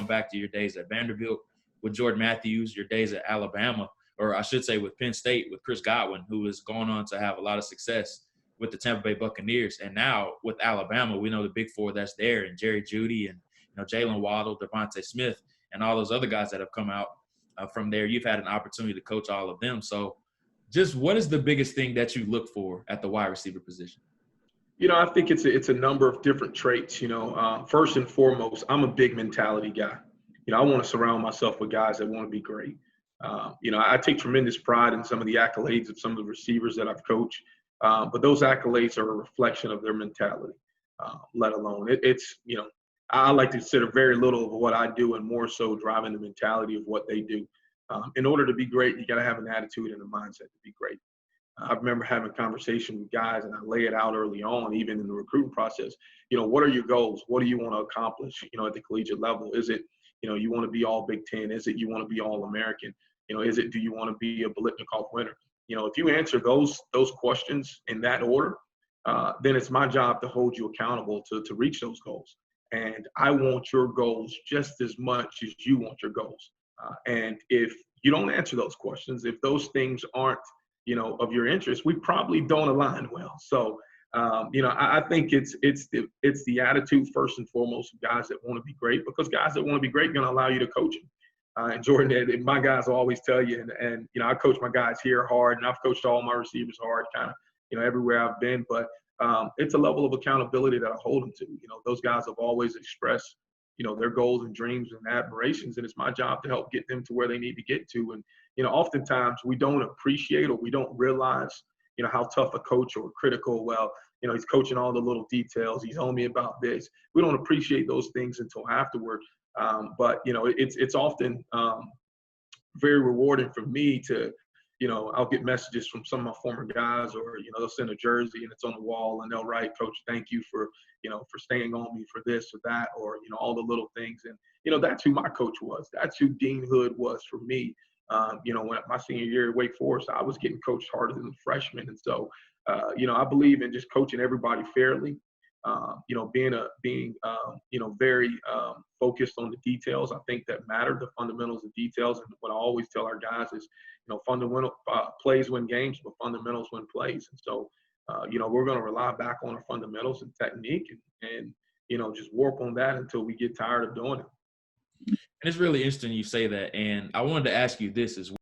going back to your days at Vanderbilt with Jordan Matthews, your days at Alabama, or I should say with Penn State with Chris Godwin, who is going on to have a lot of success with the Tampa Bay Buccaneers. And now with Alabama, we know the big four that's there, and Jerry Jeudy and Jalen Waddle, Devontae Smith, and all those other guys that have come out from there. You've had an opportunity to coach all of them. So just what is the biggest thing that you look for at the wide receiver position? I think it's a number of different traits. First and foremost, I'm a big mentality guy. I want to surround myself with guys that want to be great. I take tremendous pride in some of the accolades of some of the receivers that I've coached, but those accolades are a reflection of their mentality, let alone I like to consider very little of what I do and more so driving the mentality of what they do. In order to be great, you got to have an attitude and a mindset to be great. I remember having a conversation with guys, and I lay it out early on, even in the recruiting process. What are your goals? What do you want to accomplish, at the collegiate level? Is it, you want to be all Big Ten? Is it you want to be all American? Is it, do you want to be a Biletnikoff winner? If you answer those questions in that order, then it's my job to hold you accountable to reach those goals. And I want your goals just as much as you want your goals. And if you don't answer those questions, if those things aren't, of your interest, we probably don't align well. So, I think it's the attitude first and foremost of guys that want to be great, because guys that want to be great are going to allow you to coach them. And Jordan, my guys will always tell you, and I coach my guys here hard, and I've coached all my receivers hard, kind of, everywhere I've been. But it's a level of accountability that I hold them to. Those guys have always expressed, their goals and dreams and admirations, and it's my job to help get them to where they need to get to. And oftentimes we don't appreciate or we don't realize, how tough a coach or critical, he's coaching all the little details. He's on me about this. We don't appreciate those things until afterward. But it's often very rewarding for me to, I'll get messages from some of my former guys, or, they'll send a jersey and it's on the wall and they'll write, "Coach, thank you for staying on me for this or that," or, all the little things. And, that's who my coach was. That's who Dean Hood was for me. When my senior year at Wake Forest, I was getting coached harder than the freshmen. And so, I believe in just coaching everybody fairly, being very focused on the details. I think that matter, the fundamentals and details. And what I always tell our guys is, fundamental plays win games, but fundamentals win plays. And so, we're going to rely back on our fundamentals and technique and just work on that until we get tired of doing it. And it's really interesting you say that. And I wanted to ask you this as well.